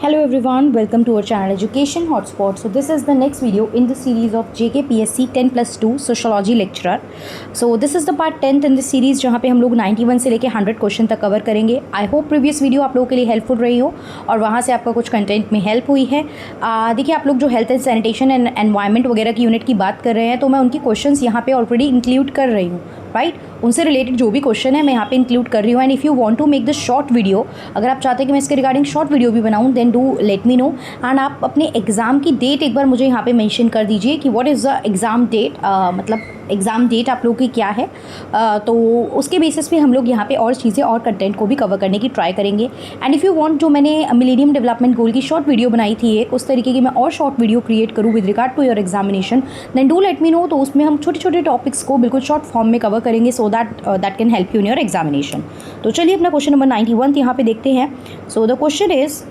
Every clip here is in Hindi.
Hello everyone, welcome to our channel Education Hotspot. So this is the next video in the series of JKPSC 10+2 Sociology Lecturer. So this is the part 10th in the series जहाँ पे हम लोग 91 से लेके 100 क्वेश्चन तक कवर करेंगे. आई होप प्रीवियस वीडियो आप लोगों के लिए हेल्पफुल रही हो और वहाँ से आपका कुछ कंटेंट में हेल्प हुई है. देखिए आप लोग जो health and sanitation and environment वगैरह की यूनिट की बात कर रहे हैं तो मैं उनकी क्वेश्चंस यहाँ पे ऑलरेडी इंक्लूड कर रही हूँ. राइट, उनसे रिलेटेड जो भी क्वेश्चन है मैं यहाँ पे इंक्लूड कर रही हूँ. And if you want to make the short video, अगर आप चाहते हैं कि मैं इसके रिगार्डिंग शॉर्ट वीडियो भी बनाऊँ then do let me know. And आप अपने एग्ज़ाम की डेट एक बार मुझे यहाँ पे मेंशन कर दीजिए कि what is the exam date, मतलब एग्ज़ाम डेट आप लोगों की क्या है. तो उसके बेसिस पे हम लोग यहाँ पे और चीज़ें और कंटेंट को भी कवर करने की ट्राई करेंगे. एंड इफ़ यू वांट, जो मैंने मिलेनियम डेवलपमेंट गोल की शॉर्ट वीडियो बनाई थी एक, उस तरीके की मैं और शॉर्ट वीडियो क्रिएट करूँ with regard to your examination, then do let me know. तो उसमें हम छोटे छोटे टॉपिक्स को बिल्कुल शॉर्ट फॉर्म में कवर करेंगे so that can help you in your examination. तो चलिए अपना क्वेश्चन नंबर 91 यहाँ पे देखते हैं. So the question is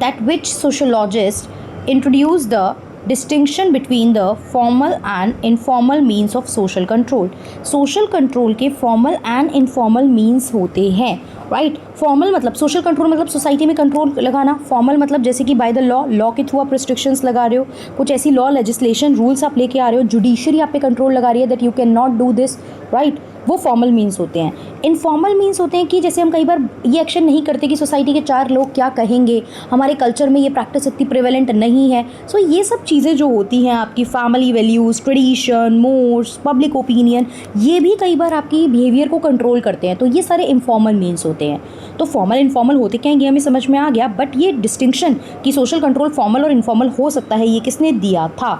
that which sociologist introduced the distinction between the formal and informal means of social control. social control के formal and informal means होते हैं. राइट, फॉर्मल मतलब सोशल कंट्रोल, मतलब सोसाइटी में कंट्रोल लगाना. फॉर्मल मतलब जैसे कि बाय द लॉ के थ्रू आप रिस्ट्रिक्शंस लगा रहे हो, कुछ ऐसी लॉ लेजिस्लेशन रूल्स आप लेके आ रहे हो, जुडिशरी आप पे कंट्रोल लगा रही है that you can not do this. Right, वो फॉर्मल मीन्स होते हैं. इनफॉर्मल मीन्स होते हैं कि जैसे हम कई बार ये एक्शन नहीं करते कि सोसाइटी के चार लोग क्या कहेंगे, हमारे कल्चर में ये प्रैक्टिस इतनी प्रिवेलेंट नहीं है. सो ये सब चीज़ें जो होती हैं आपकी family values, tradition, modes, public opinion, ये भी कई बार आपकी बिहेवियर को कंट्रोल करते हैं. तो ये सारे इनफॉर्मल मीन्स होते हैं. तो फॉर्मल इनफॉर्मल होते क्या हैं ये हमें समझ में आ गया, बट ये डिस्टिंक्शन कि सोशल कंट्रोल फॉर्मल और इनफॉर्मल हो सकता है ये किसने दिया था.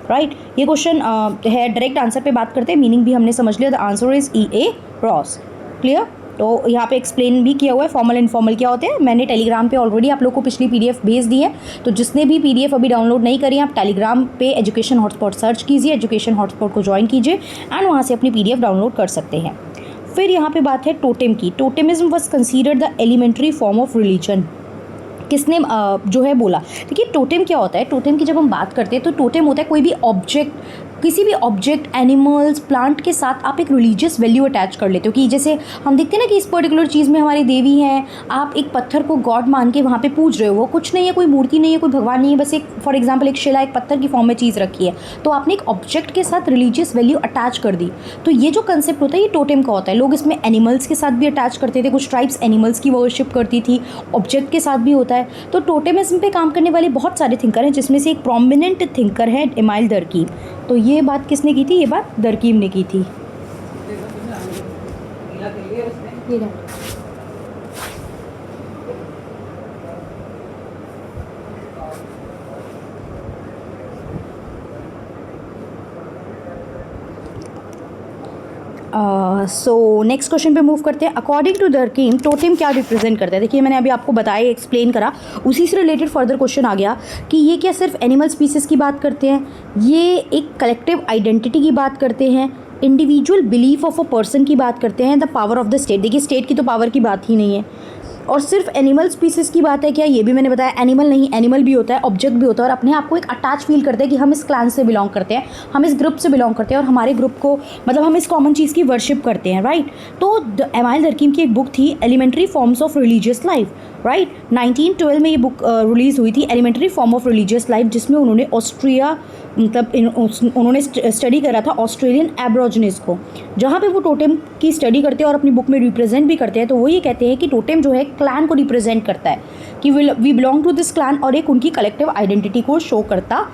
राइट, ये क्वेश्चन है. डायरेक्ट आंसर पे बात करते हैं, मीनिंग भी हमने समझ लिया. The answer is E.A. Ross. Clear. तो यहाँ पे एक्सप्लेन भी किया हुआ है फॉर्मल इनफॉर्मल क्या होते हैं. मैंने टेलीग्राम पे ऑलरेडी आप लोग को पिछली PDF भेज दी है. तो जिसने भी PDF अभी डाउनलोड नहीं करी, आप टेलीग्राम पे एजुकेशन हॉटस्पॉट सर्च कीजिए, एजुकेशन हॉटस्पॉट को ज्वाइन कीजिए एंड वहाँ से अपनी PDF डाउनलोड कर सकते हैं. फिर यहाँ पे बात है टोटेम की. Totemism was considered the elementary form of religion. किसने जो है बोला. देखिए टोटेम क्या होता है. टोटेम की जब हम बात करते हैं तो टोटेम होता है कोई भी ऑब्जेक्ट, किसी भी ऑब्जेक्ट, एनिमल्स, प्लांट के साथ आप एक रिलीजियस वैल्यू अटैच कर लेते हो. कि जैसे हम देखते हैं ना कि इस पर्टिकुलर चीज़ में हमारी देवी हैं, आप एक पत्थर को गॉड मान के वहाँ पे पूज रहे हो. वो कुछ नहीं है, कोई मूर्ति नहीं है, कोई भगवान नहीं है, बस एक फॉर एग्जाम्पल एक शिला, एक पत्थर की फॉर्म में चीज़ रखी है. तो आपने एक ऑब्जेक्ट के साथ रिलीजियस वैल्यू अटैच कर दी. तो ये जो कंसेप्ट होता है ये टोटेम का होता है. लोग इसमें एनिमल्स के साथ भी अटैच करते थे. कुछ ट्राइब्स एनिमल्स की वर्शिप करती थी, ऑब्जेक्ट के साथ भी होता है. तो टोटेमिज्म पे काम करने वाले बहुत सारे थिंकर हैं, जिसमें से एक प्रोमिनेंट थिंकर है एमाइल दरकीम. तो ये बात किसने की थी, ये बात दरकीम ने की थी. सो नेक्स्ट क्वेश्चन पे मूव करते हैं. अकॉर्डिंग टू दरकीम टोटेम क्या रिप्रेजेंट करता है. देखिए मैंने अभी आपको बताया, एक्सप्लेन करा, उसी से रिलेटेड फर्दर क्वेश्चन आ गया कि ये क्या सिर्फ एनिमल स्पीसीज़ की बात करते हैं, ये एक कलेक्टिव आइडेंटिटी की बात करते हैं, individual belief of a person की बात करते हैं, the power of the state. देखिए स्टेट की तो पावर की बात ही नहीं है. और सिर्फ एनिमल स्पीसीज़ की बात है क्या, ये भी मैंने बताया. एनिमल नहीं, एनिमल भी होता है, ऑब्जेक्ट भी होता है, और अपने आप को एक अटैच फील करते हैं कि हम इस क्लान से बिलोंग करते हैं, हम इस ग्रुप से बिलोंग करते हैं और हमारे ग्रुप को, मतलब हम इस कॉमन चीज़ की वर्शिप करते हैं. राइट. तो एमाइल दरकीम की एक बुक थी elementary forms of religious life. Right, 1912 में ये बुक रिलीज़ हुई थी, elementary form of religious life, जिसमें उन्होंने ऑस्ट्रिया, मतलब उन्होंने स्टडी करा था ऑस्ट्रेलियन एब्रोजिनिस को, जहाँ पे वो टोटेम की स्टडी करते हैं और अपनी बुक में रिप्रेजेंट भी करते हैं. तो वो ये कहते हैं कि टोटेम जो है क्लैन को रिप्रेजेंट करता है, कि we belong to this clan, और एक उनकी कलेक्टिव आइडेंटिटी को शो करता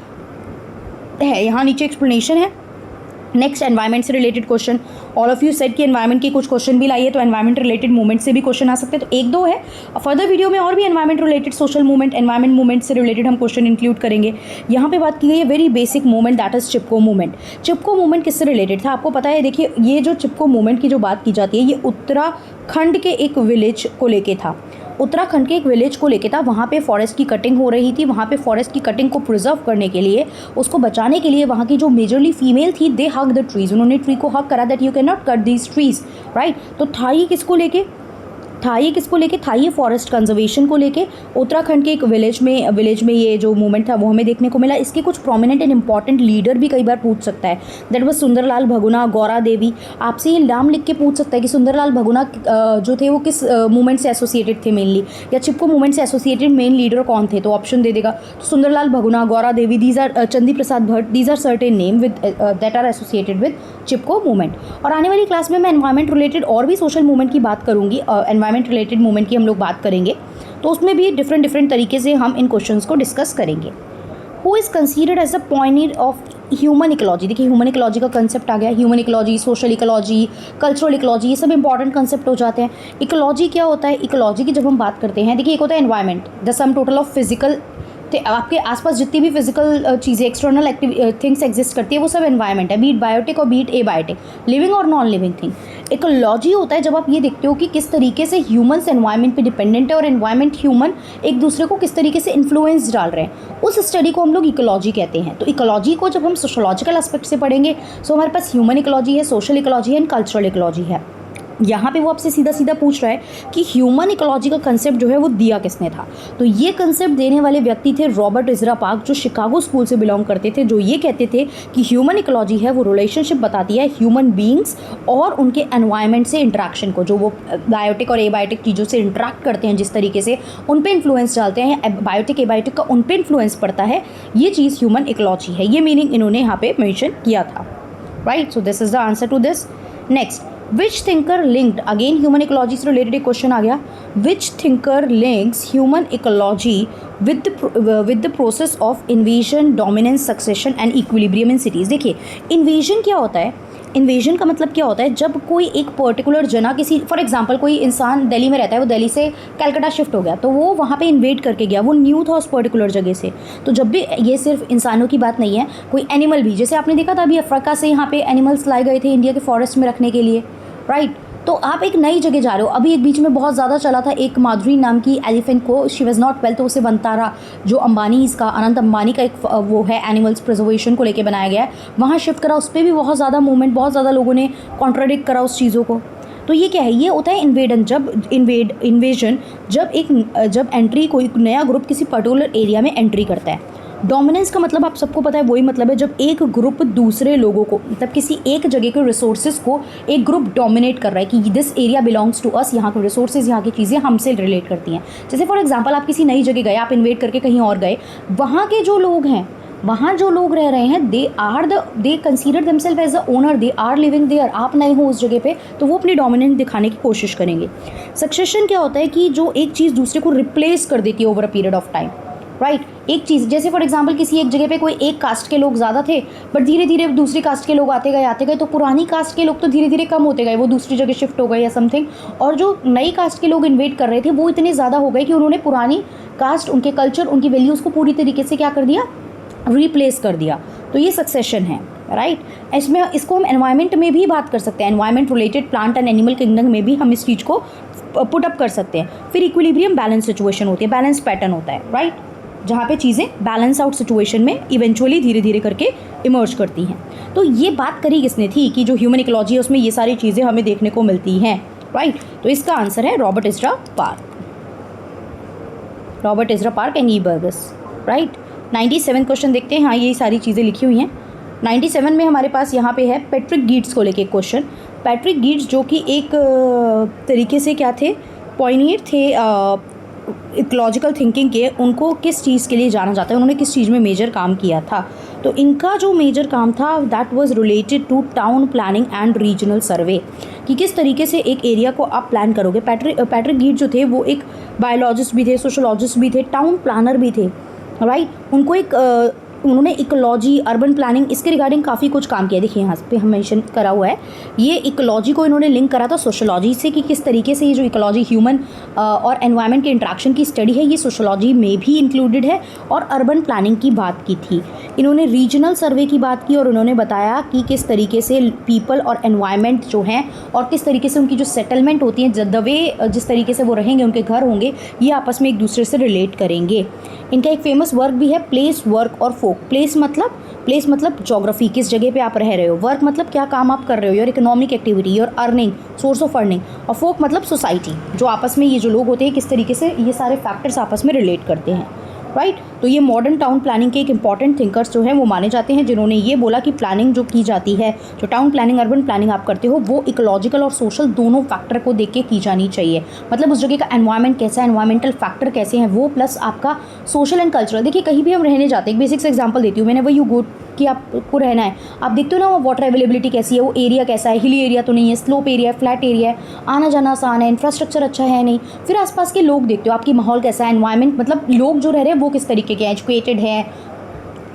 है. यहाँ नीचे एक्सप्लेनेशन है. नेक्स्ट एनवायरनमेंट से related question. All of you said कि एनवायरनमेंट के कुछ क्वेश्चन भी लाइए, तो एनवायरनमेंट रिलेटेड मूवमेंट से भी क्वेश्चन आ सकते हैं. तो एक दो है, फर्दर वीडियो में और भी environment related, social movement, environment movement से रिलेटेड हम क्वेश्चन इंक्लूड करेंगे. यहाँ पे बात की गई है very basic movement, that is Chipko movement. Chipko movement किससे रिलेटेड था आपको पता है. देखिए ये जो चिपको मूवमेंट की जो बात की जाती है ये उत्तराखंड के एक विलेज को लेके था. उत्तराखंड के एक विलेज को लेके था. वहाँ पे फॉरेस्ट की कटिंग हो रही थी. वहाँ पे फॉरेस्ट की कटिंग को प्रिजर्व करने के लिए, उसको बचाने के लिए वहाँ की जो मेजरली फीमेल थी, दे हग द ट्रीज. उन्होंने ट्री को हग करा that you can not cut these trees. Right. तो था ही किसको लेके, था ये किसको लेके था, ये फॉरेस्ट कंजर्वेशन को लेके। उत्तराखंड के एक विलेज में ये जो मूवमेंट था वो हमें देखने को मिला। इसके कुछ प्रोमिनेंट एंड इंपॉर्टेंट लीडर भी कई बार पूछ सकता है, दैट वाज सुंदरलाल भगुना, गौरा देवी। आपसे ये नाम लिख के पूछ सकता है कि सुंदरलाल भगुना जो थे वो किस मूवमेंट से एसोसिएटेड थे मेनली, या चिपको मूवमेंट से एसोसिएटेड मेन लीडर कौन थे, तो ऑप्शन दे देगा। तो Sundarlal Bahuguna, Gaura Devi, these are Chandi Prasad Bhatt, these are certain name with that are associated with Chipko movement. और आने वाली क्लास में मैं एनवायरमेंट रिलेटेड और भी सोशल मूवमेंट की बात करूँगी, एनवायरमेंट रिलेटेड मूवमेंट की हम लोग बात करेंगे, तो उसमें भी डिफरेंट तरीके से हम इन क्वेश्चंस को डिस्कस करेंगे। Who is considered as the pioneer of human ecology. देखिए ह्यूमन इकोलॉजी का कंसेप्ट आ गया। Human ecology, social ecology, cultural ecology, ये सब इंपॉर्टेंट कंसेप्ट हो जाते हैं। इकोलॉजी क्या होता है, इकोलॉजी की जब हम बात करते हैं, देखिए एक होता है environment, the sum total of physical, आपके आसपास जितनी भी फिजिकल चीज़ें, एक्सटर्नल थिंग्स एग्जिस्ट करती है, वो सब एनवायरनमेंट है, बीट बायोटिक और बीट एबायोटिक, लिविंग और नॉन लिविंग थिंग। इकोलॉजी होता है जब आप ये देखते हो कि किस तरीके से ह्यूमन्स एनवायरनमेंट पे डिपेंडेंट है और एनवायरनमेंट ह्यूमन एक दूसरे को किस तरीके से इन्फ्लुएंस डाल रहे हैं, उस स्टडी को हम लोग इकोलॉजी कहते हैं। तो इकोलॉजी को जब हम सोशोलॉजिकल एस्पेक्ट से पढ़ेंगे, सो हमारे पास ह्यूमन इकोलॉजी है, सोशल इकोलॉजी है एंड कल्चरल इकोलॉजी है। यहाँ पे वो आपसे सीधा पूछ रहा है कि ह्यूमन इकोलॉजी का कंसेप्ट जो है वो दिया किसने था। तो ये कंसेप्ट देने वाले व्यक्ति थे रॉबर्ट इजरा पार्क, जो शिकागो स्कूल से बिलोंग करते थे, जो ये कहते थे कि ह्यूमन इकोलॉजी है वो रिलेशनशिप बताती है ह्यूमन बीइंग्स और उनके एनवायरनमेंट से इंटरेक्शन को, जो वो बायोटिक और एबायोटिक चीज़ों से इंटरेक्ट करते हैं, जिस तरीके से उन पर इन्फ्लुएंस डालते हैं, बायोटिक एबायोटिक का उन पर इन्फ्लुएंस पड़ता है, ये चीज़ ह्यूमन इकोलॉजी है। ये मीनिंग इन्होंने यहाँ पे मेंशन किया था, right. So this is the answer to this. Next, Which thinker linked, again human ecology से related एक क्वेश्चन आ गया, which thinker links human ecology with the process of invasion, dominance, succession and equilibrium in cities। देखिए invasion क्या होता है, इन्वेजन का मतलब क्या होता है, जब कोई एक पर्टिकुलर जना किसी, फॉर एग्जांपल कोई इंसान दिल्ली में रहता है, वो दिल्ली से कलकत्ता शिफ्ट हो गया, तो वो वहाँ पे इन्वेड करके गया, वो न्यू था उस पर्टिकुलर जगह से। तो जब भी, ये सिर्फ इंसानों की बात नहीं है, कोई एनिमल भी, जैसे आपने देखा था अभी अफ्रीका से यहाँ पे एनिमल्स लाए गए थे इंडिया के फॉरेस्ट में रखने के लिए, राइट। तो आप एक नई जगह जा रहे हो, अभी एक बीच में बहुत ज़्यादा चला था एक माधुरी नाम की एलिफेंट को, शी वॉज नॉट वेल, तो उसे वंतारा, जो अंबानी, इसका अनंत अंबानी का एक वो है एनिमल्स प्रिजर्वेशन को लेके बनाया गया है, वहाँ शिफ्ट करा, उस पर भी बहुत ज़्यादा मूवमेंट, बहुत ज़्यादा लोगों ने कॉन्ट्राडिक्ट करा उस चीज़ों को। तो ये क्या है, ये होता है इन्वेजन। जब एंट्री, कोई नया ग्रुप किसी पर्टिकुलर एरिया में एंट्री करता है। डोमिनेंस का मतलब आप सबको पता है, वही मतलब है जब एक ग्रुप दूसरे लोगों को, मतलब किसी एक जगह के रिसोर्सेज को एक ग्रुप डोमिनेट कर रहा है कि this area belongs to us, यहाँ के रिसोर्सेज, यहाँ की चीज़ें हमसे रिलेट करती हैं। जैसे फॉर एग्जांपल आप किसी नई जगह गए, आप इन्वेट करके कहीं और गए, वहाँ के जो लोग हैं, वहाँ जो लोग रह रहे हैं, they consider themselves as the owner, they are living there. आप नए हो उस जगह पे, तो वो अपनी डोमिनेंस दिखाने की कोशिश करेंगे। सक्सेशन क्या होता है कि जो एक चीज़ दूसरे को रिप्लेस कर देती है over a period of time, right. एक चीज़, जैसे फॉर एग्जांपल किसी एक जगह पे कोई एक कास्ट के लोग ज़्यादा थे, बट धीरे धीरे दूसरी कास्ट के लोग आते गए, तो पुरानी कास्ट के लोग तो धीरे धीरे कम होते गए, वो दूसरी जगह शिफ्ट हो गए या समथिंग, और जो नई कास्ट के लोग इन्वेट कर रहे थे वो इतने ज़्यादा हो गए कि उन्होंने पुरानी कास्ट, उनके कल्चर, उनकी वैल्यूज़ को पूरी तरीके से क्या कर दिया, रिप्लेस कर दिया। तो ये सक्सेशन है, राइट। इसको हम एनवायरनमेंट में भी बात कर सकते हैं, environment related plant and animal kingdom में भी हम इस चीज़ को पुट अप कर सकते हैं। फिर इक्विलिब्रियम बैलेंस सिचुएशन होती है, बैलेंस पैटर्न होता है, राइट, जहाँ पे चीज़ें बैलेंस आउट सिचुएशन में इवेंचुअली धीरे धीरे करके इमर्ज करती हैं। तो ये बात करी किसने थी कि जो ह्यूमन इकोलॉजी है उसमें ये सारी चीज़ें हमें देखने को मिलती हैं, राइट। तो इसका आंसर है Robert Ezra Park and E Burgess, right. 97 question देखते हैं। हाँ, ये सारी चीज़ें लिखी हुई हैं। 97 में हमारे पास यहाँ पे है पैट्रिक गीट्स को लेके क्वेश्चन। पैट्रिक गीट्स जो कि एक तरीके से क्या थे, पॉइनियर थे इकोलॉजिकल थिंकिंग के, उनको किस चीज़ के लिए जाना जाता है, उन्होंने किस चीज़ में मेजर काम किया था। तो इनका जो मेजर काम था that was related to town planning and regional survey, कि किस तरीके से एक एरिया को आप प्लान करोगे। पैट्रिक गीट जो थे वो एक बायोलॉजिस्ट भी थे, सोशोलॉजिस्ट भी थे, टाउन प्लानर भी थे, राइट। उन्होंने इकोलॉजी, अर्बन प्लानिंग, इसके रिगार्डिंग काफ़ी कुछ काम किया। देखिए यहाँ पे हम मेंशन करा हुआ है, ये इकोलॉजी को इन्होंने लिंक करा था सोशोलॉजी से, कि किस तरीके से ये जो इकोलॉजी ह्यूमन और एनवायरनमेंट के इंट्रैक्शन की स्टडी है, ये सोशोलॉजी में भी इंक्लूडेड है, और अर्बन प्लानिंग की बात की थी। इन्होंने रीजनल सर्वे की बात की और उन्होंने बताया कि किस तरीके से पीपल और एनवायरनमेंट जो हैं, और किस तरीके से उनकी जो सेटलमेंट होती है, द वे जिस तरीके से वो रहेंगे, उनके घर होंगे, ये आपस में एक दूसरे से रिलेट करेंगे। इनका एक फेमस वर्क भी है, प्लेस, वर्क और फोक, प्लेस मतलब जोग्राफी, किस जगह पे आप रह रहे हो, वर्क मतलब क्या काम आप कर रहे हो, your economic activity, your earning, source of earning, और फोक मतलब सोसाइटी, जो आपस में ये जो लोग होते हैं किस तरीके से ये सारे फैक्टर्स आपस में रिलेट करते हैं, राइट। तो ये मॉडर्न टाउन प्लानिंग के एक इंपॉर्टेंट थिंकर्स जो हैं वो माने जाते हैं, जिन्होंने ये बोला कि प्लानिंग जो की जाती है, जो टाउन प्लानिंग अर्बन प्लानिंग आप करते हो, वो इकोलॉजिकल और सोशल दोनों फैक्टर को देख के की जानी चाहिए। मतलब उस जगह का एनवायरनमेंट कैसा है, एनवायरमेंटल फैक्टर कैसे हैं वो, प्लस आपका सोशल एंड कल्चरल। देखिए कहीं भी हम रहने जाते हैं, एक बेसिक एग्जाम्पल देती हूँ मैंने, वो यू गो कि आपको रहना है, आप देखते हो ना वो वाटर अवेलेबिलिटी कैसी है, वो एरिया कैसा है, हिली एरिया तो नहीं है, स्लोप एरिया है, फ्लैट एरिया है, आना जाना आसान है, इंफ्रास्ट्रक्चर अच्छा है नहीं। फिर आसपास के लोग देखते हो, आपकी माहौल कैसा है, एनवायरनमेंट मतलब लोग जो रह रहे हैं वो किस तरीके के हैं, एजुकेटेड हैं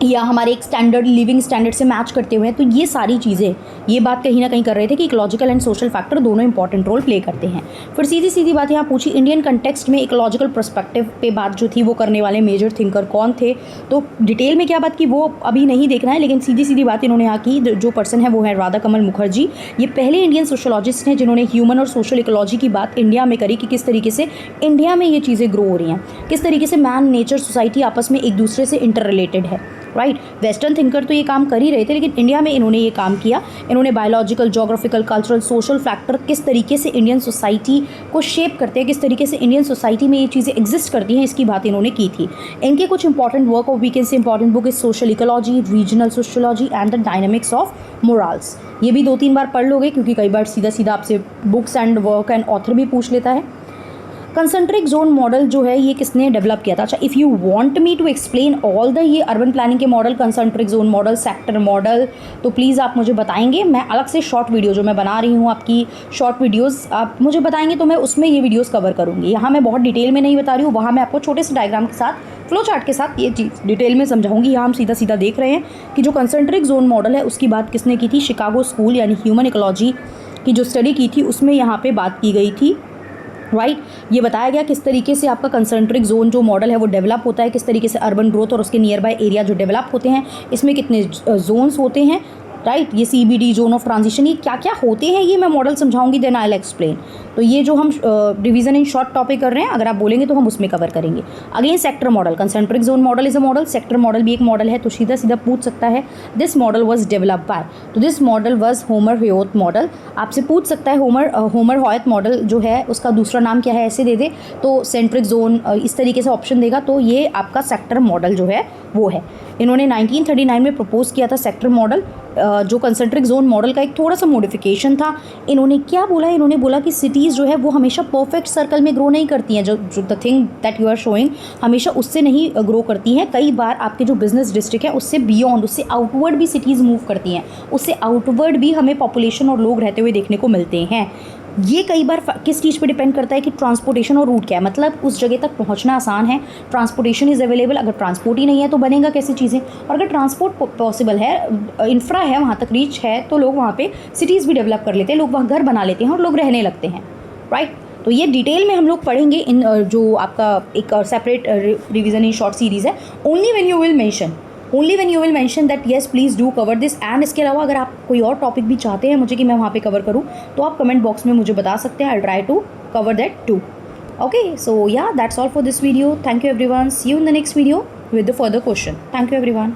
या हमारे एक स्टैंडर्ड लिविंग स्टैंडर्ड से मैच करते हुए हैं। तो ये सारी चीज़ें, ये बात कहीं ना कहीं कर रहे थे कि इकोलॉजिकल एंड सोशल फैक्टर दोनों इंपॉर्टेंट रोल प्ले करते हैं। फिर सीधी सीधी बात यहाँ पूछी, इंडियन कंटेक्स्ट में इकोलॉजिकल पर्सपेक्टिव पे बात जो थी वो करने वाले मेजर थिंकर कौन थे। तो डिटेल में क्या बात की वो अभी नहीं देखना है, लेकिन सीधी सीधी बात इन्होंने यहाँ की, जो पर्सन है वो है राधा कमल मुखर्जी। ये पहले इंडियन सोशोलॉजिस्ट हैं जिन्होंने ह्यूमन और सोशल इकोलॉजी की बात इंडिया में करी कि किस तरीके से इंडिया में ये चीज़ें ग्रो हो रही हैं, किस तरीके से मैन, नेचर, सोसाइटी आपस में एक दूसरे से इंटर रिलेटेड है, राइट। वेस्टर्न थिंकर तो ये काम कर ही रहे थे, लेकिन इंडिया में इन्होंने ये काम किया। इन्होंने biological, geographical, cultural, social factor किस तरीके से इंडियन सोसाइटी को शेप करते हैं, किस तरीके से इंडियन सोसाइटी में ये चीज़ें एग्जिस्ट करती हैं, इसकी बात इन्होंने की थी। इनके कुछ इंपॉर्टेंट वर्क और we can say important book is social ecology, regional sociology and the dynamics of morals. ये भी 2-3 बार पढ़ लोगे, क्योंकि कई बार सीधा सीधा आपसे books and work and author भी पूछ लेता है। कंसेंट्रिक जोन मॉडल जो है ये किसने डेवलप किया था। अच्छा, if you want me to explain all the ये अर्बन प्लानिंग के model, concentric zone model, sector model, तो प्लीज़ आप मुझे बताएंगे। मैं अलग से शॉर्ट वीडियो जो मैं बना रही हूँ, आपकी शॉर्ट वीडियोस आप मुझे बताएंगे तो मैं उसमें ये वीडियोस कवर करूँगी। यहाँ मैं बहुत डिटेल में नहीं बता रही हूँ, वहाँ मैं आपको छोटे से डायग्राम के साथ, फ्लो चार्ट के साथ ये चीज़ डिटेल में समझाऊंगी। यहाँ हम सीधा सीधा देख रहे हैं कि जो कंसेंट्रिक जोन मॉडल है उसकी बात किसने की थी, शिकागो स्कूल यानी ह्यूमन इकोलॉजी की जो स्टडी की थी उसमें यहाँ पे बात की गई थी, राइट। ये बताया गया किस तरीके से आपका कंसेंट्रिक जोन जो मॉडल है वो डेवलप होता है, किस तरीके से अर्बन ग्रोथ और उसके नियर बाय एरिया जो डेवलप होते हैं, इसमें कितने जोन्स होते हैं, राइट। ये CBD, जोन ऑफ ट्रांजिशन, ये क्या क्या होते हैं ये मैं मॉडल समझाऊंगी, देन आई विल एक्सप्लेन। तो ये जो हम रिवीजन इन शॉर्ट टॉपिक कर रहे हैं, अगर आप बोलेंगे तो हम उसमें कवर करेंगे। Again sector model, concentric zone model is a model, sector model भी एक मॉडल है। तो सीधा सीधा पूछ सकता है this model was developed by, तो this model was Homer Hoyt model. आपसे पूछ सकता है होमर हयोत मॉडल जो है उसका दूसरा नाम क्या है, ऐसे दे दे तो सेंट्रिक जोन इस तरीके से ऑप्शन देगा, तो ये आपका सेक्टर मॉडल जो है वो है। इन्होंने 1939 में प्रपोज किया था सेक्टर मॉडल, जो कंसेंट्रिक जोन मॉडल का एक थोड़ा सा मॉडिफिकेशन था। इन्होंने क्या बोला, इन्होंने बोला कि सिटीज़ जो है वो हमेशा परफेक्ट सर्कल में ग्रो नहीं करती हैं, जो the thing that you are showing हमेशा उससे नहीं ग्रो करती हैं। कई बार आपके जो बिजनेस डिस्ट्रिक्ट है उससे बियॉन्ड, उससे आउटवर्ड भी सिटीज़ मूव करती हैं, उससे आउटवर्ड भी हमें पॉपुलेशन और लोग रहते हुए देखने को मिलते हैं। ये कई बार किस चीज़ पे डिपेंड करता है कि ट्रांसपोर्टेशन और रूट क्या है, मतलब उस जगह तक पहुंचना आसान है, ट्रांसपोर्टेशन इज़ अवेलेबल। अगर ट्रांसपोर्ट ही नहीं है तो बनेगा कैसे चीज़ें, और अगर ट्रांसपोर्ट पॉसिबल है, इंफ्रा है, वहाँ तक रीच है, तो लोग वहाँ पे सिटीज़ भी डेवलप कर लेते हैं, लोग वहाँ घर बना लेते हैं और लोग रहने लगते हैं, राइट। तो ये डिटेल में हम लोग पढ़ेंगे इन जो आपका एक separate revision in short series है। Only when you will mention that yes please do cover this. And इसके अलावा अगर आप कोई और टॉपिक भी चाहते हैं मुझे कि मैं वहाँ पे कवर करूँ, तो आप कमेंट बॉक्स में मुझे बता सकते हैं। I try to cover that too. Okay, so yeah that's all for this video. Thank you everyone, see you in the next video with the further question. Thank you everyone.